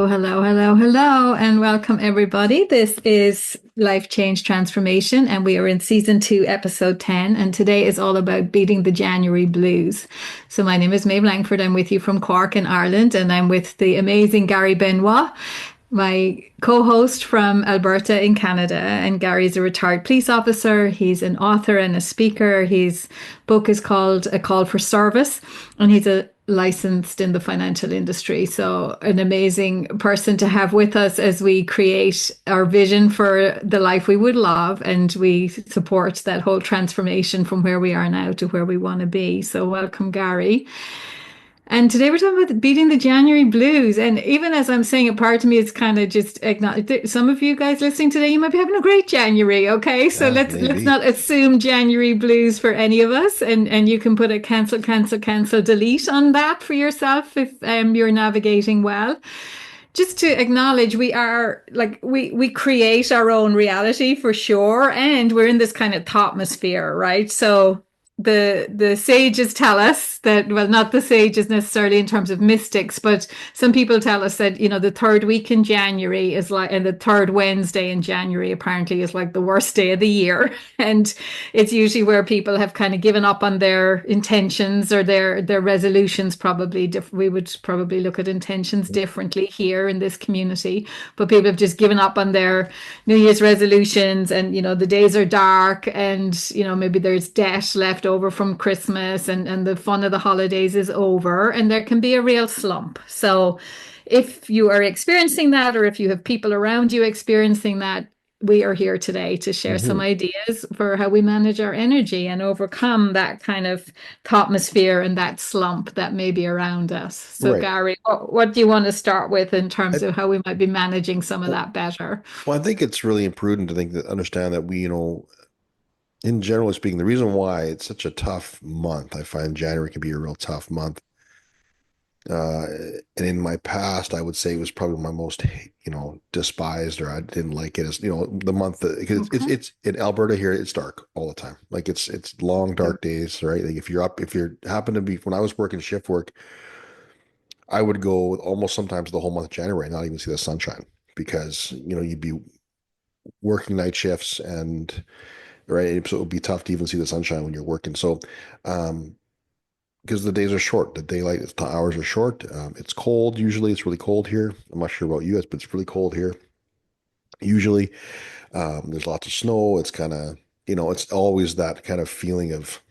Hello, and welcome everybody. This is Life Change Transformation, and we are in season 2, episode 10. And today is all about beating the January blues. So, my name is Maeve Langford. I'm with you from Cork in Ireland, and I'm with the amazing Gary Benoit, my co-host from Alberta in Canada. And Gary's a retired police officer. He's an author and a speaker. His book is called A Call for Service, and he's a licensed in the financial industry. So an amazing person to have with us as we create our vision for the life we would love, and we support that whole transformation from where we are now to where we want to be. So welcome, Gary. And today we're talking about beating the January blues. And even as I'm saying it, part of me is kind of just acknowledge some of you guys listening today, you might be having a great January. Okay. So Yeah, let's maybe. not assume January blues for any of us. And you can put a cancel, delete on that for yourself if you're navigating well. Just to acknowledge we are like we create our own reality for sure, and we're in this kind of atmosphere, right? So the sages tell us that, well, not the sages necessarily in terms of mystics, but some people tell us that, the third week in January is like, and the third Wednesday in January apparently is like the worst day of the year. And it's usually where people have kind of given up on their intentions or their resolutions. Probably we would probably look at intentions differently here in this community, but people have just given up on their New Year's resolutions, and the days are dark, and maybe there's debt left over from Christmas, and the fun of the holidays is over, and there can be a real slump. So if you are experiencing that, or if you have people around you experiencing that, we are here today to share some Hmm. ideas for how we manage our energy and overcome that kind of atmosphere and that slump that may be around us. So, Right. Gary, what do you want to start with in I, terms of how we might be managing some of well, that better? I think it's really imprudent to think that understand that we, in generally speaking, the reason why it's such a tough month, I find January can be a real tough month. Uh, and in my past, I would say it was probably my most, despised, or I didn't like it as, the month that, because it's, Okay. it's in Alberta here, it's dark all the time. Like it's long, dark days, right? Like if you're happen to be, when I was working shift work, I would go almost sometimes the whole month of January and not even see the sunshine because, you'd be working night shifts and right. So it would be tough to even see the sunshine when you're working. So, um, because the days are short, the daylight hours are short. It's cold. Usually it's really cold here. I'm not sure about you guys, but it's really cold here. Usually, there's lots of snow. It's kind of, it's always that kind of feeling of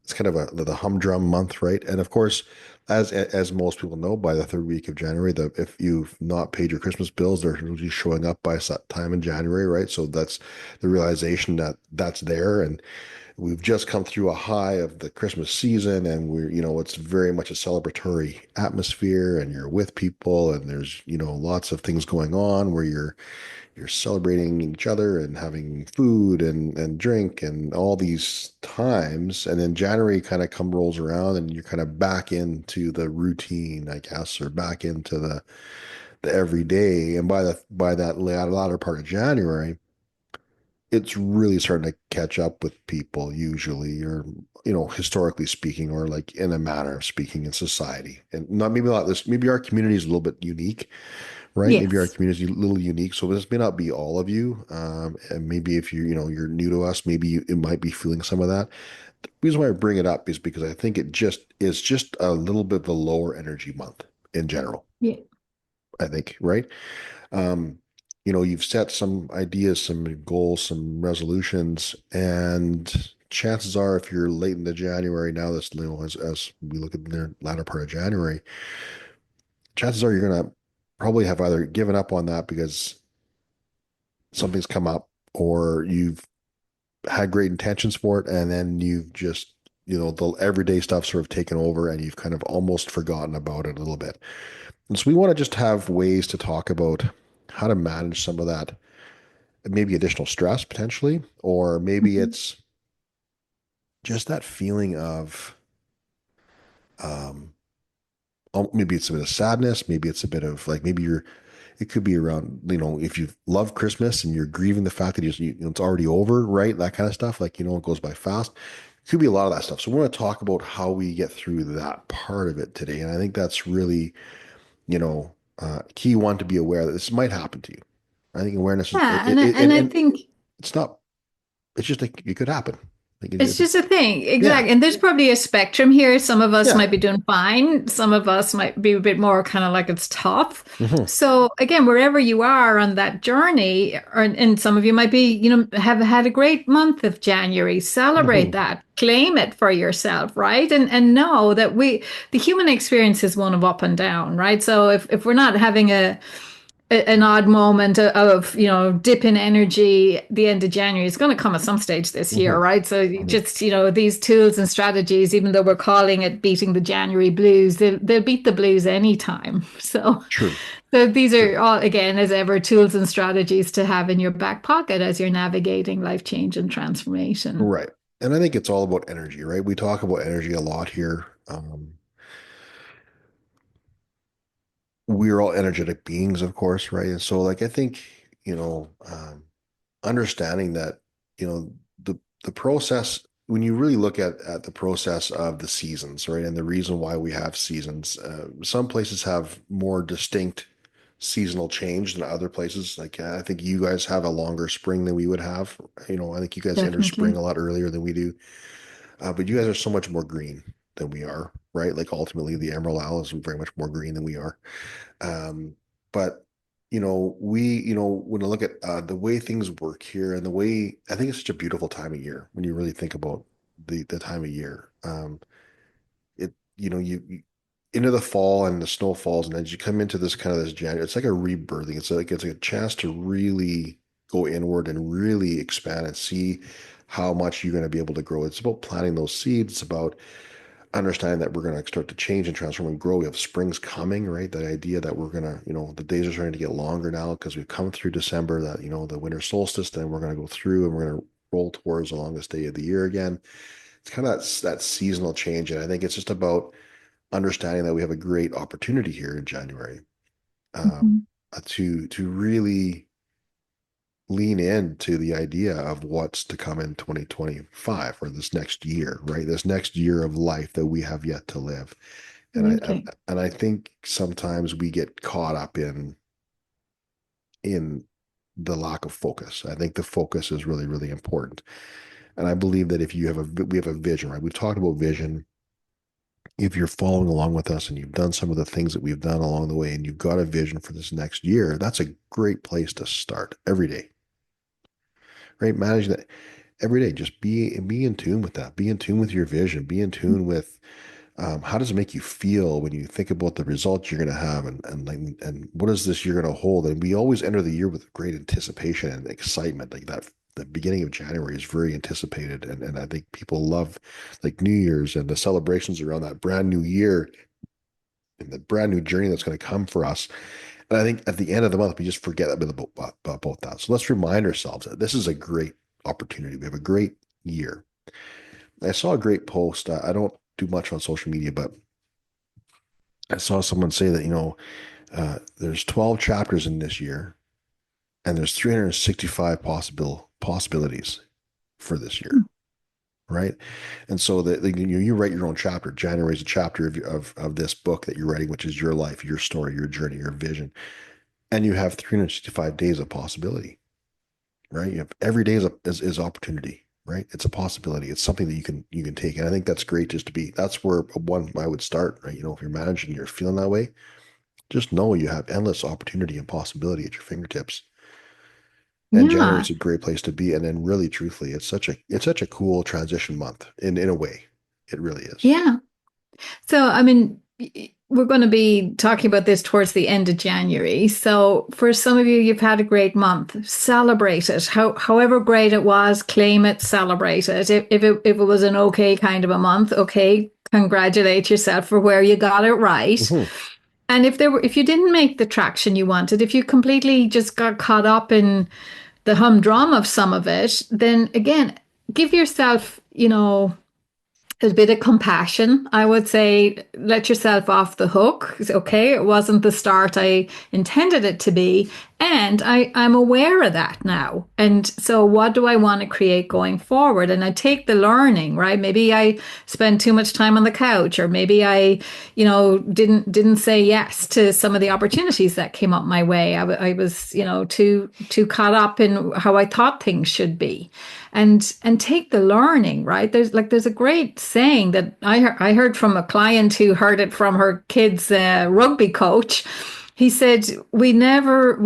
it's kind of the humdrum month, right? And of course, as most people know, by the third week of January, if you've not paid your Christmas bills, they're usually showing up by that time in January, right? So that's the realization that that's there, and we've just come through a high of the Christmas season, and it's very much a celebratory atmosphere, and you're with people, and there's lots of things going on where you're celebrating each other and having food and drink and all these times. And then January kind of rolls around and you're kind of back into the routine, I guess, or back into the everyday. And by that latter part of January, it's really starting to catch up with people usually, or historically speaking, or like in a manner of speaking in society. And not maybe not this, maybe our community is a little bit unique, right? Maybe our Yes. community is a little unique. So this may not be all of you. And maybe if you're new to us, maybe it might be feeling some of that. The reason why I bring it up is because I think it just is just a little bit of a lower energy month in general. Yeah. I think, right? Um, you've set some ideas, some goals, some resolutions, and chances are, if you're late into January now, this as we look at the latter part of January, chances are you're gonna probably have either given up on that because something's come up, or you've had great intentions for it, and then you've just the everyday stuff sort of taken over, and you've kind of almost forgotten about it a little bit. And so we want to just have ways to talk about how to manage some of that, maybe additional stress potentially, or maybe Mhm. it's just that feeling of um maybe it's a bit of sadness, maybe it's a bit of like maybe you're it could be around if you love Christmas and you're grieving the fact that it's already over, right? That kind of stuff, like it goes by fast. It could be a lot of that stuff. So we're going to talk about how we get through that part of it today, and I think that's really, you know Key one to be aware that this might happen to you. I think awareness is Yeah, and I and think it's not. It's just like it could happen. Like it's just a thing. yeah, Exactly. And there's probably a spectrum here. Some of us yeah, might be doing fine. Some of us might be a bit more kind of like it's tough. hmm So again, wherever you are on that journey, and some of you might be, have had a great month of January. Celebrate hmm that. Claim it for yourself, right? And know that the human experience is one of up and down, right? So if we're not having an odd moment of dip in energy at the end of January. It's going to come at some stage this year, hmm right? So you hmm just these tools and strategies, even though we're calling it beating the January blues, they'll beat the blues anytime. True, So these true, are all, again, as ever, tools and strategies to have in your back pocket as you're navigating life change and transformation. right. And I think it's all about energy, right? We talk about energy a lot here. We're all energetic beings, of course, right? And so, like, I think understanding that the process when you really look at the process of the seasons, right, and the reason why we have seasons, some places have more distinct seasonal change than other places. Like I think you guys have a longer spring than we would have. I think you guys enter spring Definitely. a lot earlier than we do, but you guys are so much more green than we are, right? Like ultimately, the emerald owl is very much more green than we are. Um, but when I look at the way things work here and the way I think it's such a beautiful time of year when you really think about the time of year. You into the fall and the snow falls, and then you come into this kind of this January. It's like a rebirthing. It's like a chance to really go inward and really expand and see how much you're going to be able to grow. It's about planting those seeds. It's about understanding that we're going to start to change and transform and grow. We have springs coming, right? That idea that we're going to, the days are starting to get longer now because we've come through December, that, the winter solstice, then we're going to go through and we're going to roll towards the longest day of the year again. It's kind of that seasonal change. And I think it's just about understanding that we have a great opportunity here in January um, Mhm. to really lean into the idea of what's to come in 2025 or this next year, right? This next year of life that we have yet to live. And Absolutely. I think sometimes we get caught up in the lack of focus. I think the focus is really, really important. And I believe that if you have we have a vision, right? We've talked about vision. If you're following along with us and you've done some of the things that we've done along the way and you've got a vision for this next year, that's a great place to start every day, right? Managing that every day. Just be in tune with that. Be in tune with your vision. Be in tune with how does it make you feel when you think about the results you're going to have, and what is this year going to hold? And we always enter the year with great anticipation and excitement. Like that, the beginning of January is very anticipated, and I think people love like New Year's and the celebrations around that brand new year and the brand new journey that's going to come for us. And I think at the end of the month, we just forget about both that. So let's remind ourselves that this is a great opportunity. We have a great year. I saw a great post. I don't do much on social media, but I saw someone say that, there's 12 chapters in this year and there's 365 possibilities for this year, right? And so that you write your own chapter. January is a chapter of this book that you're writing, which is your life, your story, your journey, your vision. And you have 365 days of possibility, right? You have every day is opportunity, right? It's a possibility. It's something that you can take. And I think that's great just to be, that's where one I would start, right? If you're managing, you're feeling that way, just know you have endless opportunity and possibility at your fingertips. And January Yeah. is a great place to be. And then really truthfully, it's such a cool transition month in a way. It really is. Yeah. So, I mean, we're going to be talking about this towards the end of January. So, for some of you, you've had a great month. Celebrate it. However great it was, claim it, celebrate it. If it was an okay kind of a month, okay, congratulate yourself for where you got it right. Hmm And if you didn't make the traction you wanted, if you completely just got caught up in the humdrum of some of it, then again, give yourself, a bit of compassion. I would say let yourself off the hook. Okay, it wasn't the start I intended it to be. And I'm aware of that now. And so what do I want to create going forward? And I take the learning, right? Maybe I spend too much time on the couch, or maybe I, didn't say yes to some of the opportunities that came up my way. I was, too caught up in how I thought things should be. And take the learning, right? There's a great saying that I heard from a client who heard it from her kid's rugby coach. He said, we never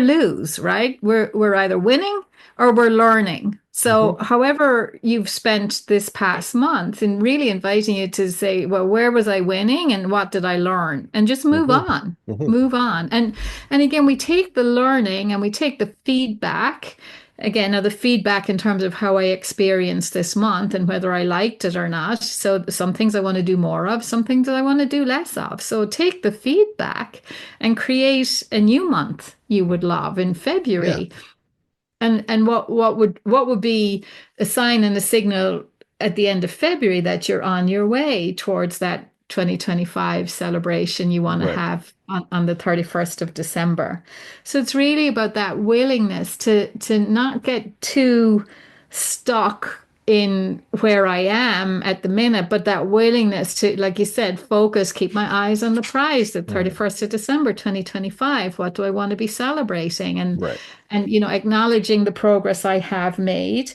lose, right? We're either winning or we're learning. So Hmm. however you've spent this past month, and really inviting you to say, well, where was I winning and what did I learn? And just move Hmm. on. Hmm. Move on. And again, we take the learning and we take the feedback. Again, now the feedback in terms of how I experienced this month and whether I liked it or not. So some things I want to do more of, some things that I want to do less of. So take the feedback and create a new month you would love in Yeah. February. And what would be a sign and a signal at the end of February that you're on your way towards that 2025 celebration you want to Right. have on the 31st of December. So it's really about that willingness to not get too stuck in where I am at the minute, but that willingness to, like you said, focus, keep my eyes on the prize, the Hmm. 31st of December, 2025. What do I want to be celebrating? Right. And acknowledging the progress I have made.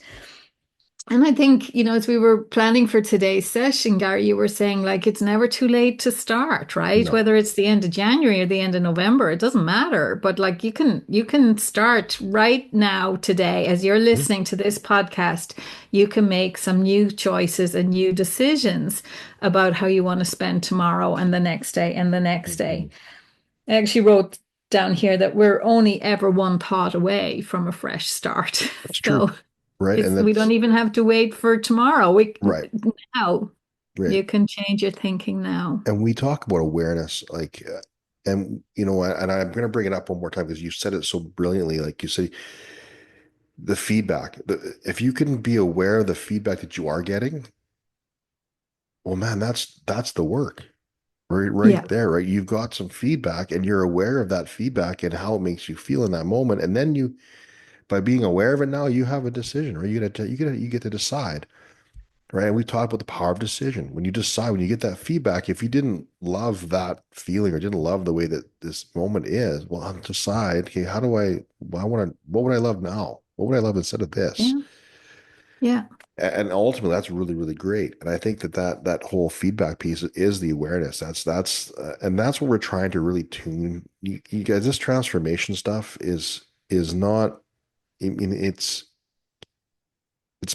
And I think, as we were planning for today's session, Gary, you were saying like it's never too late to start, right? No. Whether it's the end of January or the end of November, it doesn't matter. But like you can start right now today as you're Mhm. listening to this podcast, you can make some new choices and new decisions about how you want to spend tomorrow and the next day and the next day. Mhm. I actually wrote down here that we're only ever one thought away from a fresh start. That's true. So Right. And we don't that's even have to wait for tomorrow. We right. now Right. you can change your thinking now. And we talk about awareness, like, and and I'm going to bring it up one more time because you said it so brilliantly. Like you say, the feedback, if you can be aware of the feedback that you are getting, well, man, that's the work. Right Yeah, there, right? You've got some feedback and you're aware of that feedback and how it makes you feel in that moment. And then by being aware of it now, you have a decision, right? You get to decide, right? And we talked about the power of decision. When you decide, when you get that feedback, if you didn't love that feeling or didn't love the way that this moment is, well, I'll decide, okay, what would I love now? What would I love instead of this? yeah, yeah. And ultimately, that's really, really great. And I think that whole feedback piece is the awareness. And that's what we're trying to really tune. You guys, this transformation stuff is not. I mean, it's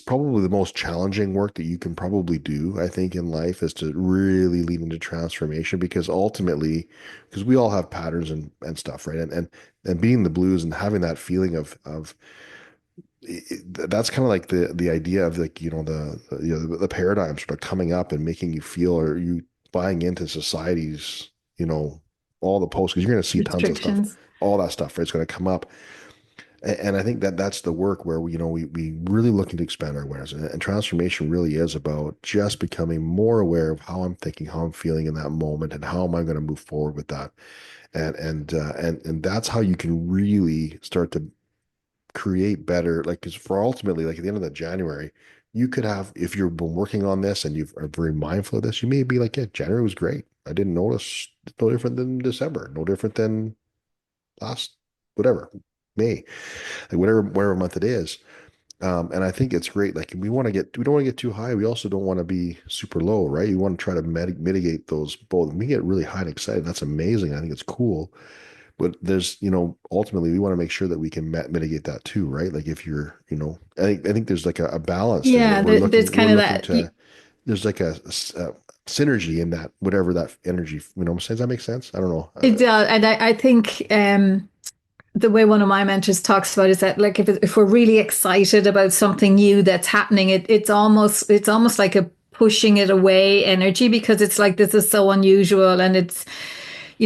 probably the most challenging work that you can probably do, I think, in life is to really lean into transformation because ultimately, because we all have patterns and stuff, right? And being the blues and having that feeling of that's kind of like the idea of like the paradigm sort of coming up and making you feel or you buying into society's you know all the posts because you're going to see tons of stuff, Restrictions. all that stuff, right? It's going to come up, and I think that's the work where we really looking to expand our awareness, and transformation really is about just becoming more aware of how I'm thinking, how I'm feeling in that moment, and how am I going to move forward with that, and that's how you can really start to create better, like, because for ultimately, like at the end of the January, you could have, if you've been working on this and you are very mindful of this, you may be like, yeah, January was great. I didn't notice, it's no different than December, no different than last, whatever, May, like whatever month it is. And I think it's great. Like we don't want to get too high. We also don't want to be super low, right? You want to try to mitigate those both. We get really high and excited. That's amazing. I think it's cool. But there's, ultimately we want to make sure that we can mitigate that too, right? Like if you're, I think there's like a balance there that Yeah, there's we're kind of looking that. to, there's like a synergy in that, whatever that energy, what I'm saying. Does that make sense? I don't know. It does, and I think the way one of my mentors talks about is that like if we're really excited about something new that's happening, it's almost like a pushing it away energy because it's like this is so unusual and it's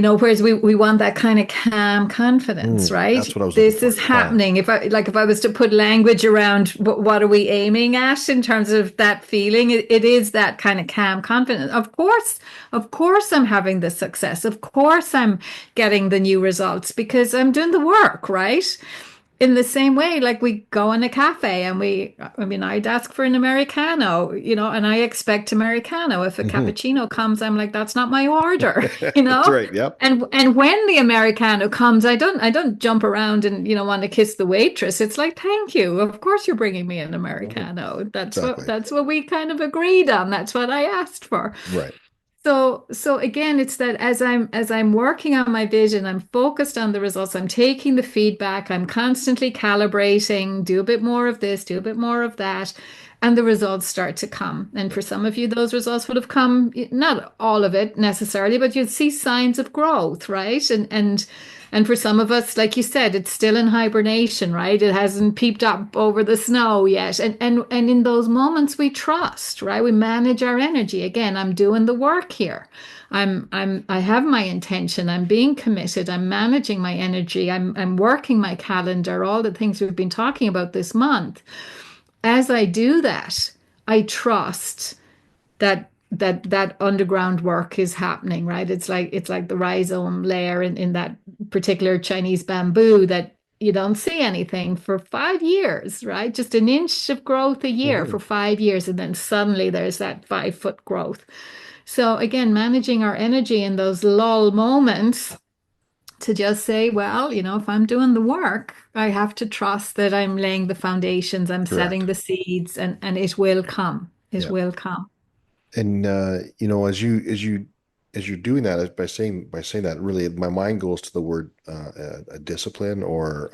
whereas we want that kind of calm confidence, That's right? what I was looking This for. is Calm. happening. If I was to put language around what are we aiming at in terms of that feeling, it is that kind of calm confidence. Of course, I'm having the success. Of course, I'm getting the new results because I'm doing the work, right? In the same way, like we go in a cafe and I'd ask for an Americano, and I expect Americano. If a Hmm. cappuccino comes, I'm like, that's not my order, you That's know? right. Yep. And when the Americano comes, I don't jump around and, want to kiss the waitress. It's like, thank you. Of course you're bringing me an Mhm. Americano. That's what Exactly. that's what we kind of agreed on. That's what I asked for. Right. So again, it's that as I'm working on my vision, I'm focused on the results, I'm taking the feedback, I'm constantly calibrating, do a bit more of this, do a bit more of that, and the results start to come. And for some of you, those results would have come, not all of it necessarily, but you'd see signs of growth, right? And for some of us, like you said, it's still in hibernation, right? It hasn't peeped up over the snow yet. And in those moments we trust, right? We manage our energy. Again, I'm doing the work here. I have my intention. I'm being committed. I'm managing my energy. I'm working my calendar, all the things we've been talking about this month. As I do that, I trust that underground work is happening, right? It's like the rhizome layer in that particular Chinese bamboo that you don't see anything for 5 years, right? Just an inch of growth a year Hmm. for 5 years, and then suddenly there's that 5 foot growth. So again, managing our energy in those lull moments to just say, well, if I'm doing the work, I have to trust that I'm laying the foundations, I'm setting Correct. the seeds, and it will come. It Yeah. will come. And as you're doing that, by saying that, really, my mind goes to the word a discipline, or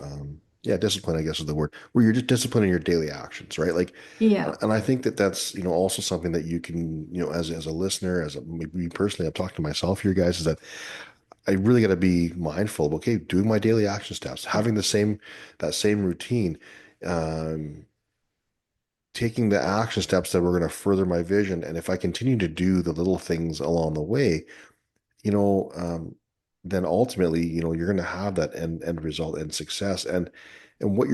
yeah, discipline, I guess is the word, where you're just disciplining your daily actions, right? Like, Yeah. and I think that that's also something that you can, as a listener, me personally, I'm talking to myself here, guys, is that I really got to be mindful of, okay, doing my daily action steps, Yeah. having that same routine, um, taking the action steps that were going to further my vision. And if I continue to do the little things along the way, you know, um, then ultimately, you're going to have that end result and success. And what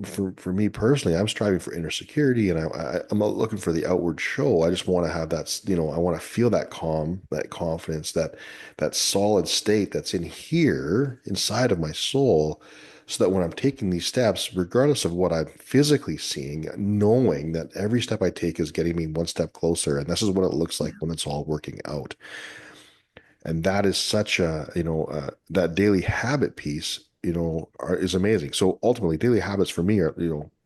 for me personally, I'm striving for inner security, and I'm not looking for the outward show. I just want to have that, I want to feel that calm, that confidence, that solid state that's in here inside of my soul, so that when I'm taking these steps, regardless of what I'm physically seeing, knowing that every step I take is getting me one step closer, and this is what it looks like when it's all working out. And that is such that daily habit piece, is amazing. So ultimately, daily habits for me are,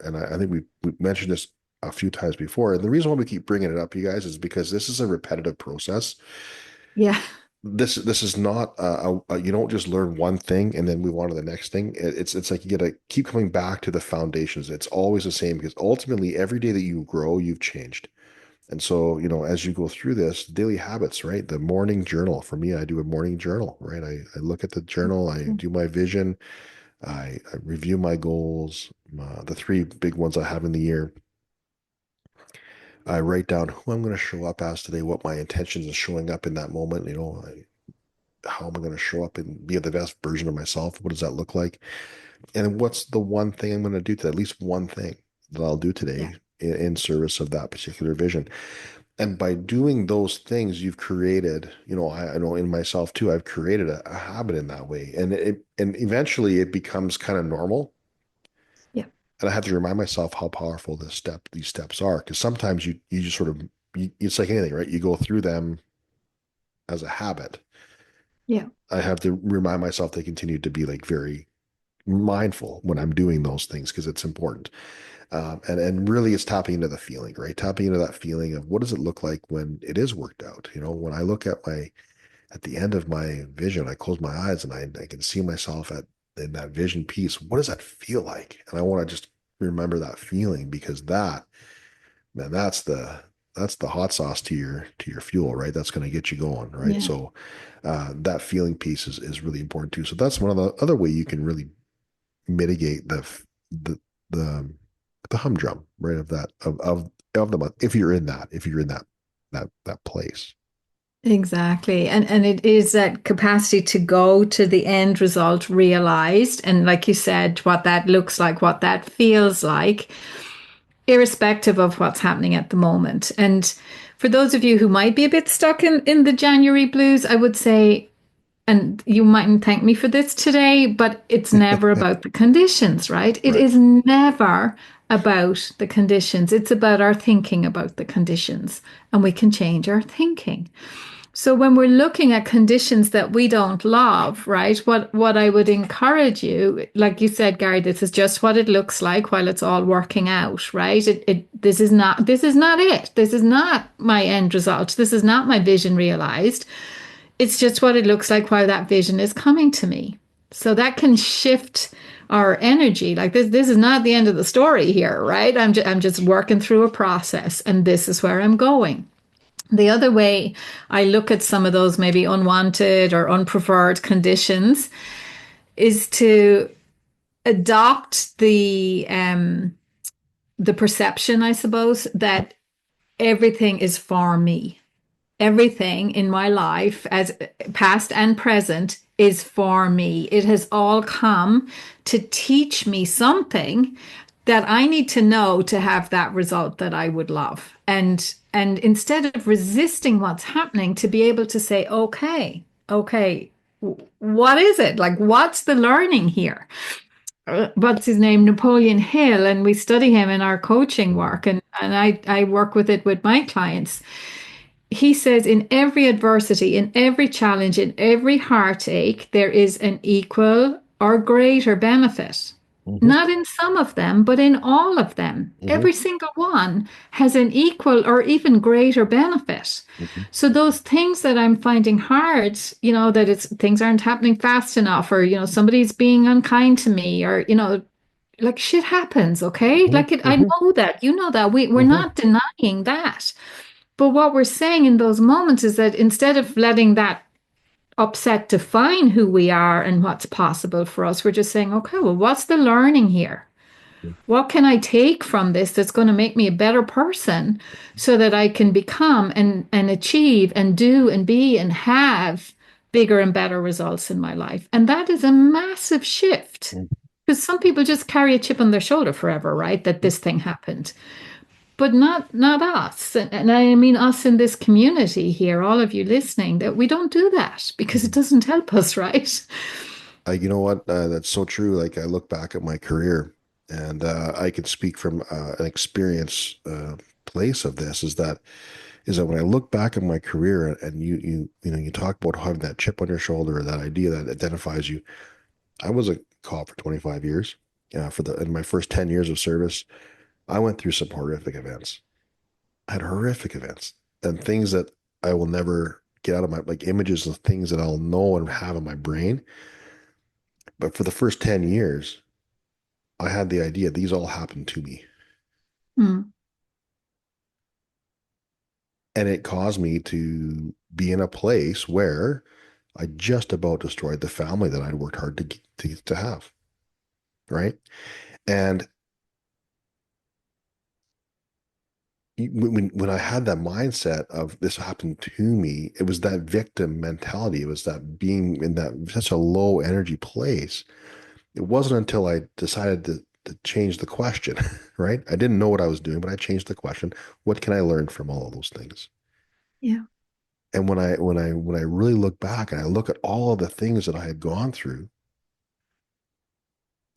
and I think we mentioned this a few times before. And the reason why we keep bringing it up, you guys, is because this is a repetitive process. Yeah. This is not you don't just learn one thing and then move on to the next thing. It's like you got to keep coming back to the foundations. It's always the same, because ultimately every day that you grow, you've changed. And so, as you go through this, daily habits, right? The morning journal. For me, I do a morning journal, right? I look at the journal, I do my vision, I review my goals, the three big ones I have in the year. I write down who I'm going to show up as today, what my intentions of showing up in that moment, how am I going to show up and be the best version of myself? What does that look like? And what's the one thing I'm going to do today? At least one thing that I'll do Yeah. today in service of that particular vision. And by doing those things, you've created, I know in myself too, I've created a habit in that way. And eventually it becomes kind of normal. Yeah. And I have to remind myself how powerful these steps are. Because sometimes you just sort of, it's like anything, right? You go through them as a habit. Yeah. I have to remind myself to continue to be like very mindful when I'm doing those things, because it's important. And really it's tapping into the feeling, right? Tapping into that feeling of what does it look like when it is worked out? When I look at the end of my vision, I close my eyes and I can see myself in that vision piece. What does that feel like? And I want to just remember that feeling, because man, that's the hot sauce to your fuel, right? That's going to get you going, right? Yeah. So that feeling piece is really important too. So that's one of the other way you can really mitigate the the the humdrum, right, of that of the month, if you're in that place. Exactly. And it is that capacity to go to the end result realized. And like you said, what that looks like, what that feels like, irrespective of what's happening at the moment. And for those of you who might be a bit stuck in the January blues, I would say, and you mightn't thank me for this today, but it's never about the conditions, right? It Right. is never about the conditions. It's about our thinking about the conditions, and we can change our thinking. So when we're looking at conditions that we don't love, right? What I would encourage you, like you said, Gary, this is just what it looks like while it's all working out, right? This is not it. This is not my end result. This is not my vision realized. It's just what it looks like while that vision is coming to me. So that can shift our energy. Like this is not the end of the story here, right? I'm just working through a process, and this is where I'm going. The other way I look at some of those maybe unwanted or unpreferred conditions is to adopt the perception, I suppose, that everything is for me. Everything in my life, as past and present, is for me. It has all come to teach me something that I need to know to have that result that I would love. And instead of resisting what's happening, to be able to say, okay, what is it? Like, what's the learning here? What's his name? Napoleon Hill, and we study him in our coaching Mhm. work, and I work with it with my clients. He says in every adversity, in every challenge, in every heartache, there is an equal or greater benefit. Hmm. Not in some of them, but in all of them. Hmm. Every single one has an equal or even greater benefit. Hmm. So those things that I'm finding hard, that it's things aren't happening fast enough, or somebody's being unkind to me, or like shit happens, okay? Hmm. Like I Hmm. know that, that we're Hmm. not denying that. But what we're saying in those moments is that instead of letting that upset define who we are and what's possible for us, we're just saying, okay, well, what's the learning here? What can I take from this that's going to make me a better person so that I can become and achieve and do and be and have bigger and better results in my life? And that is a massive shift because some people just carry a chip on their shoulder forever, right? That this thing happened, but not us. And I mean us in this community here, all of you listening, that we don't do that because it Hmm. doesn't help us, right? You know what? That's so true. Like I look back at my career, and I can speak from an experience place of this. Is that when I look back at my career, and you talk about having that chip on your shoulder, or that idea that identifies you. I was a cop for 25 years. In my first 10 years of service, I went through some horrific events. I had horrific events and things that I will never get out of my, like, images of things that I'll know and have in my brain. But for the first 10 years, I had the idea these all happened to me. Mm, And it caused me to be in a place where I just about destroyed the family that I'd worked hard to have. Right. And when I had that mindset of this happened to me, it was that victim mentality. It was that being in that such a low energy place. It wasn't until I decided to change the question, right? I didn't know what I was doing, but I changed the question. What can I learn from all of those things? yeah. And when I really look back and I look at all of the things that I had gone through,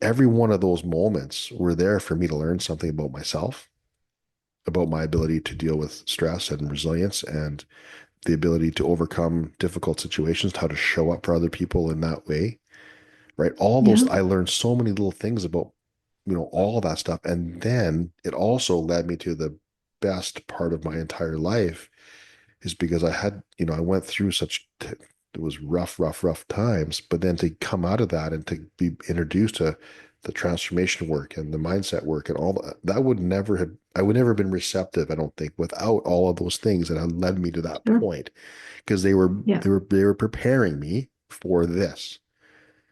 every one of those moments were there for me to learn something about myself, about my ability to deal with stress and resilience, and the ability to overcome difficult situations, how to show up for other people in that way, right? All those, Yeah. I learned so many little things about, all that stuff. And then it also led me to the best part of my entire life, is because I went through it was rough times, but then to come out of that and to be introduced to the transformation work and the mindset work and all that I would never have been receptive, I don't think, without all of those things that had led me to that Sure. point, because they were Yeah. preparing me for this,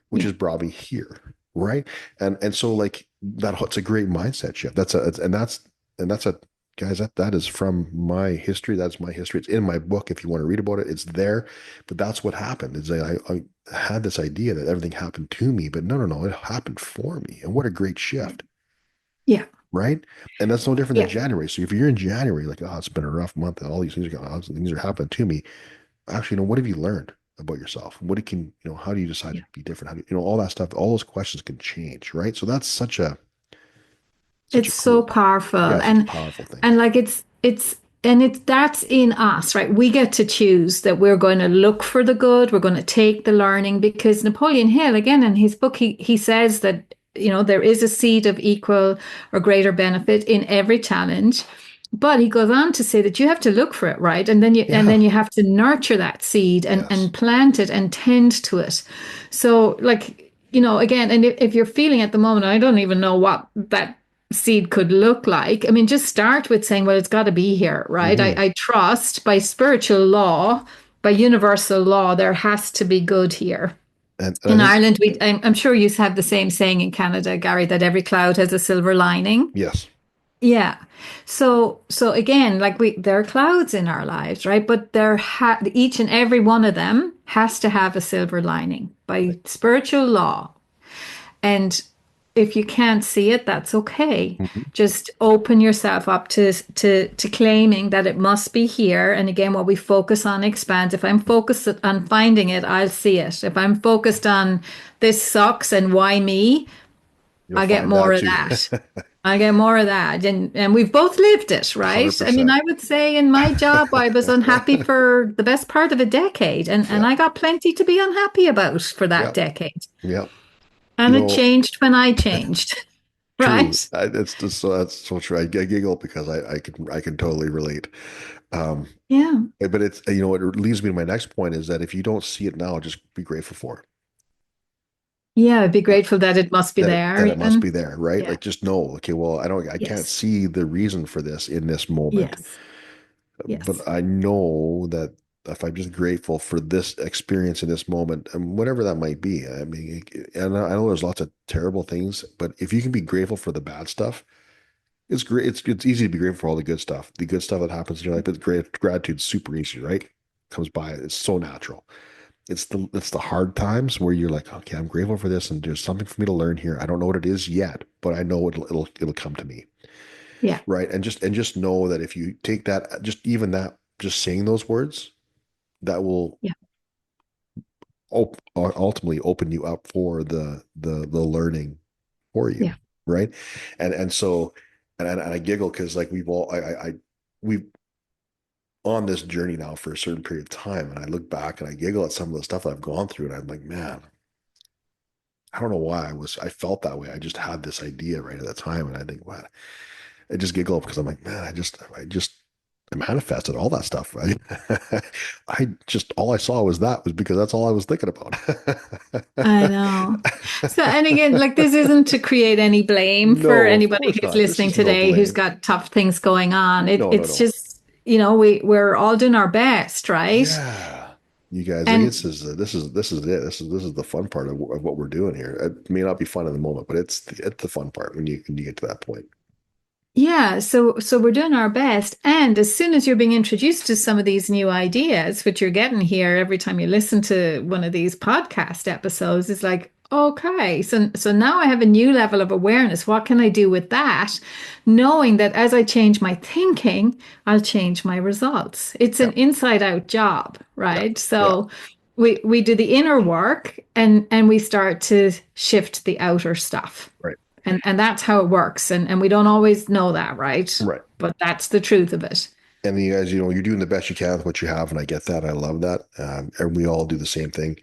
which Yeah. has brought me here, right? And so, like, it's a great mindset shift. That's a guys, that is from my history. That's my history. It's in my book. If you want to read about it, it's there. But that's what happened. Is I had this idea that everything happened to me, but no, no, no, it happened for me. And what a great shift, Yeah. right? And that's no different than Yeah. January. So if you're in January, like, oh, it's been a rough month, and all these things are going on, things are happening to me. Actually, what have you learned about yourself? What can, how do you decide Yeah. to be different? How do all that stuff, all those questions can change, right? So that's such a It's so cool, powerful. yeah, such a powerful thing. And like it's that's in us, right? We get to choose that we're going to look for the good, we're going to take the learning, because Napoleon Hill, again, in his book, he says that, there is a seed of equal or greater benefit in every challenge. But he goes on to say that you have to look for it, right? And Yeah. then you have to nurture that seed Yes. and plant it and tend to it. So like, again, and if you're feeling at the moment, I don't even know what that seed could look like. I mean, just start with saying, well, it's got to be here, right? Hmm. I trust by spiritual law, by universal law, there has to be good here. And I In think, Ireland, I'm sure you have the same saying in Canada, Gary, that every cloud has a silver lining. yes. Yeah. So again, like there are clouds in our lives, right? But each and every one of them has to have a silver lining by Right. spiritual law. And if you can't see it, that's okay. Hmm. Just open yourself up to claiming that it must be here. And again, what we focus on expands. If I'm focused on finding it, I'll see it. If I'm focused on this sucks and why me, You'll I get find more that of too. that. I get more of that. And we've both lived it, right? I mean, 100%. I would say in my job, I was unhappy for the best part of a decade, and Yeah. I got plenty to be unhappy about for that Yep. decade. Yep. You And it know, changed when I changed, true. right? It's just so that's so true. I giggle because I can totally relate. Um, Yeah. but it's it leads me to my next point is that if you don't see it now, just be grateful for it. Yeah, I'd be That grateful that it must be that there it must be even. there, right? Yeah. Like just know, okay, well, I can't Yes. see the reason for this in this moment, Yes. but Yes. I know that if I'm just grateful for this experience in this moment, and whatever that might be, I mean, and I know there's lots of terrible things, but if you can be grateful for the bad stuff, it's great. It's easy to be grateful for all the good stuff that happens in your life. But gratitude's super easy, right? Comes by. It's so natural. It's the hard times where you're like, okay, I'm grateful for this, and there's something for me to learn here. I don't know what it is yet, but I know it'll come to me, Yeah. right? And just know that if you take that, just even that, just saying those words, that will Yeah. ultimately open you up for the learning for you, Yeah. right? And so, and I giggle because like we've on this journey now for a certain period of time, and I look back and I giggle at some of the stuff that I've gone through, and I'm like, man, I don't know why I felt that way. I just had this idea right at the time, and I think, wow, I just giggle because I'm like, man, I manifested all that stuff. I just all I saw was because that's all I was thinking about. I know. So, and again, like this isn't to create any blame for No, of anybody course who's not. This listening is no today who's blame. got tough things going on. No, no, It's no. just, we're all doing our best, right? Yeah. You guys, like And this is it. This is the fun part of what we're doing here. It may not be fun in the moment, but it's the fun part when you get to that point. yeah, so we're doing our best. And as soon as you're being introduced to some of these new ideas, which you're getting here every time you listen to one of these podcast episodes, it's like, okay, so now I have a new level of awareness. What can I do with that? Knowing that as I change my thinking, I'll change my results. It's Yeah, an inside out job, yeah, right? yeah. So we do the inner work and we start to shift the outer stuff. Right, And that's how it works. And we don't always know that, right? right. But that's the truth of it. And you guys, you're doing the best you can with what you have, and I get that. I love that. And we all do the same thing.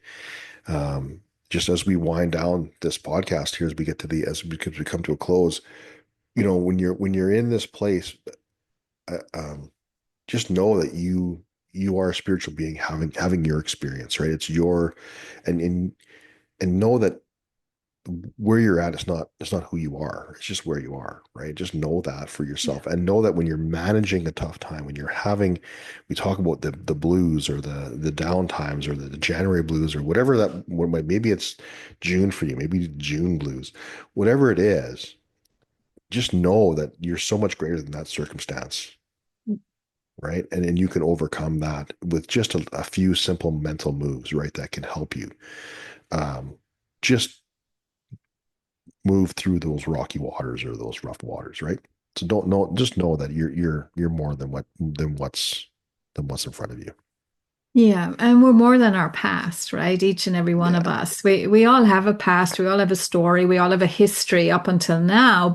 Um, just as we wind down this podcast here, as we get to because we come to a close, when you're in this place, uh, um, just know that you are a spiritual being having your experience, right? It's your and know that where you're at it's not who you are. It's just where you are, right? Just know that for Yeah. yourself and know that when you're managing a tough time, when you're having we talk about the blues or the down times or the January blues or whatever maybe it's June for you, maybe June blues, whatever it is, just know that you're so much greater than that circumstance, right? And you can overcome that with just a few simple mental moves, right? That can help you um, just move through those rocky waters or those rough waters, right? So don't know, just know that you're more than what's in front of you. Yeah, and we're more than our past, right? Each and every one Yeah. of us. We all have a past, we all have a story, we all have a history up until now,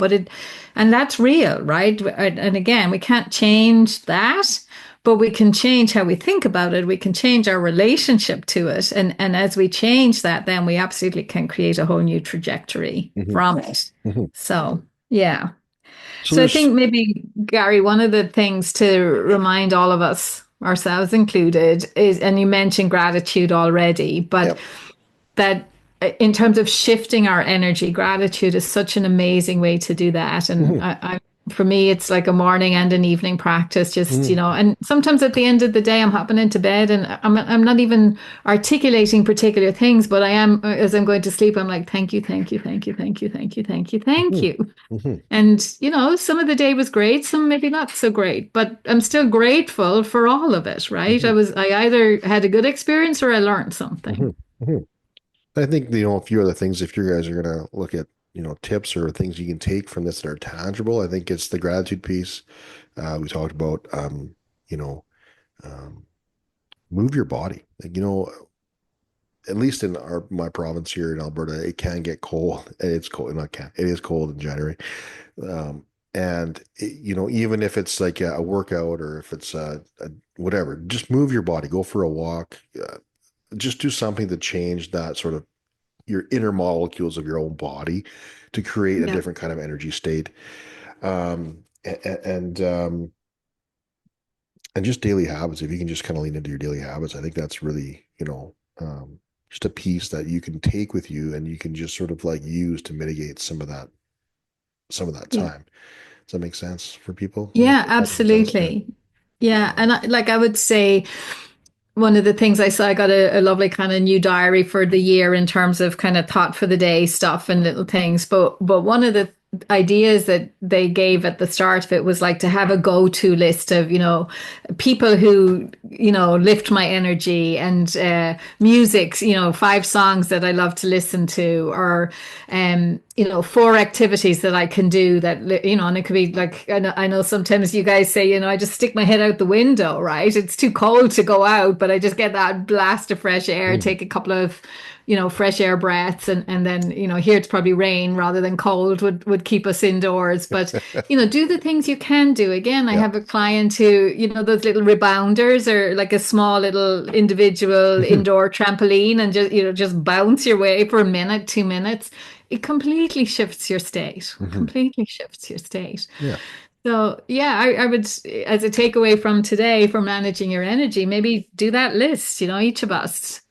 and that's real, right? And again, we can't change that, but we can change how we think about it. We can change our relationship to it. And as we change that, then we absolutely can create a whole new trajectory Hmm. from it. Hmm. So, yeah. So So I there's, think maybe, Gary, one of the things to remind all of us, ourselves included, is, and you mentioned gratitude already, but yep. that in terms of shifting our energy, gratitude is such an amazing way to do that. And Hmm. for me, it's like a morning and an evening practice, just, Hmm. and sometimes at the end of the day, I'm hopping into bed and I'm not even articulating particular things, but I am, as I'm going to sleep, I'm like, thank you, thank you, thank you, thank you, thank you, thank you, thank Hmm. you. Hmm. And, some of the day was great, some maybe not so great, but I'm still grateful for all of it, right? Hmm. I either had a good experience or I learned Hmm. something. Hmm. I think, a few other things, if you guys are going to look at, tips or things you can take from this that are tangible, I think it's the gratitude piece. We talked about, you know, um, move your body. Like, at least in my province here in Alberta, it can get cold. And it's cold, not can, it is cold in January. Um, and even if it's like a workout or if it's whatever, just move your body, go for a walk, just do something to change that sort of your inner molecules of your own body to create a Yeah. different kind of energy state. And just daily habits. If you can just kind of lean into your daily habits, I think that's really, just a piece that you can take with you and you can just sort of like use to mitigate some of that Yeah. time. Does that make sense for people? Yeah, I think it does. Yeah. absolutely. Yeah. Um, And I would say one of the things I saw, I got a lovely kind of new diary for the year in terms of kind of thought for the day stuff and little things. But one of the ideas that they gave at the start of it was like to have a go-to list of, people who, lift my energy and music, 5 songs that I love to listen to, or 4 activities that I can do that, and it could be like, I know sometimes you guys say, I just stick my head out the window, right? It's too cold to go out, but I just get that blast of fresh air, mhm. take a couple of, fresh air breaths, and then, here it's probably rain rather than cold would keep us indoors. But, do the things you can do. Again, I Yeah. have a client who, those little rebounders or like a small little individual Mhm. indoor trampoline and just bounce your way for a minute, 2 minutes. It completely shifts your state, Mhm. completely shifts your state. Yeah. So, yeah, I would, as a takeaway from today for managing your energy, maybe do that list, each of us,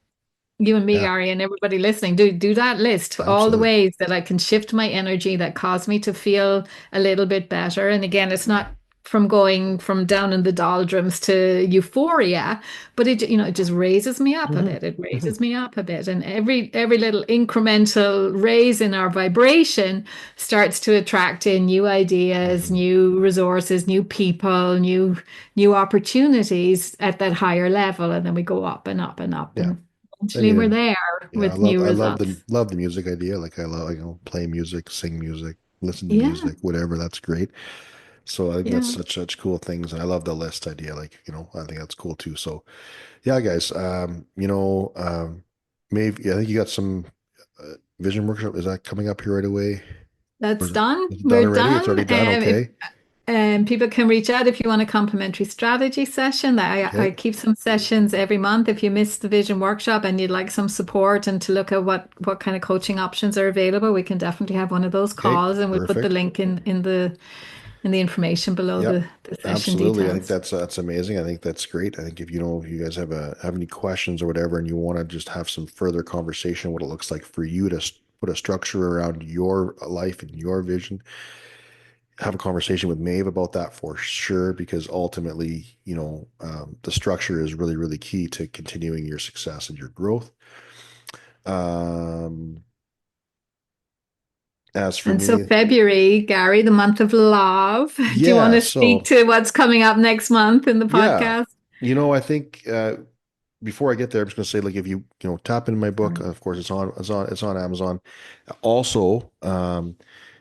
you and me, Yeah. Ari, and everybody listening, do that list for all the Absolutely. ways that I can shift my energy that cause me to feel a little bit better. And again, it's not from going from down in the doldrums to euphoria, but it just raises me up a Hmm. bit. It Hmm. raises me up a bit. And every little incremental raise in our vibration starts to attract in new ideas, Hmm. new resources, new people, new opportunities at that higher level. And then we go up and up and up. Yeah. And I eventually we're mean, there yeah, with new I love the results. love the music idea. Like I love, play music, sing music, listen to Yeah, music, whatever. That's great. So I think that's yeah. such cool things, and I love the list idea. Like, I think that's cool too. So yeah, guys, maybe I think you got some vision workshop. Is that coming up here right away? Or That's done. is it done We're already? It's done. already done. If Okay. people can reach out if you want a complimentary strategy session. I Okay. keep some sessions every month. If you missed the vision workshop and you'd like some support and to look at what kind of coaching options are available, we can definitely have one of those Okay. calls, and we'll put the Perfect. link in the information below Yep. the session Absolutely. I think details. that's amazing. I think that's great. I think if you guys have any questions or whatever, and you want to just have some further conversation, what it looks like for you to put a structure around your life and your vision, have a conversation with Maeve about that for sure, because ultimately, the structure is really, really key to continuing your success and your growth. Um, As for And so me, February, Gary, the month of love. Do you want yeah. to speak So to what's coming up next month in the yeah, podcast? I think before I get there, I'm just going to say, like, if you tap into my book, of course, it's on Amazon. Also,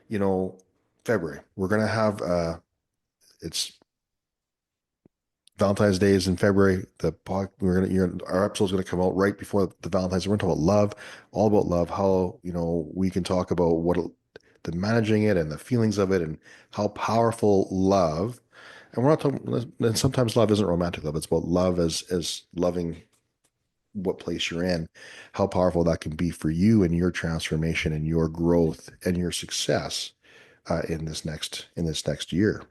you know, February, we're going to have it's Valentine's Day is in February. Our episode's gonna come out right before the Valentine's Day. We're gonna talk about love, all about love, how we can talk about the managing it and the feelings of it and how powerful love. And we're not talking. And sometimes love isn't romantic love. It's about love as loving what place you're in, how powerful that can be for you and your transformation and your growth and your success in this next year,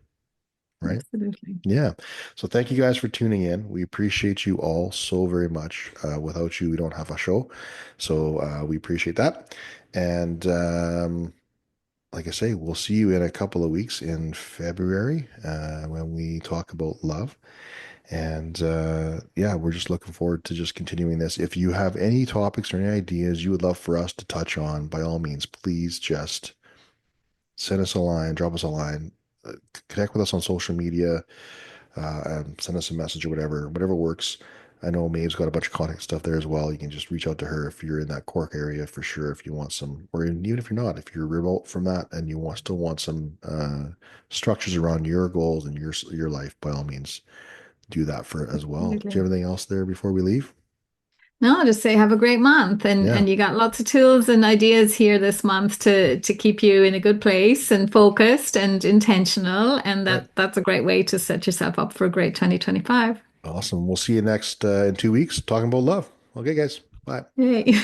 right? Absolutely. Yeah. So thank you guys for tuning in. We appreciate you all so very much. Without you, we don't have a show. So we appreciate that. And like I say, we'll see you in a couple of weeks in February when we talk about love. And yeah, we're just looking forward to just continuing this. If you have any topics or any ideas you would love for us to touch on, by all means, please just send us a line, drop us a line, connect with us on social media, and send us a message or whatever works. I know Maeve's got a bunch of contact stuff there as well. You can just reach out to her if you're in that Cork area for sure. If you want some, or even if you're not, if you're remote from that and you still want some structures around your goals and your life, by all means, do that for as well. Do you Absolutely. have anything else there before we leave? No, just say have a great month, Yeah. and you got lots of tools and ideas here this month to keep you in a good place and focused and intentional, and Right. that's a great way to set yourself up for a great 2025. Awesome. We'll see you next in 2 weeks talking about love. Okay, guys. Bye. Yay.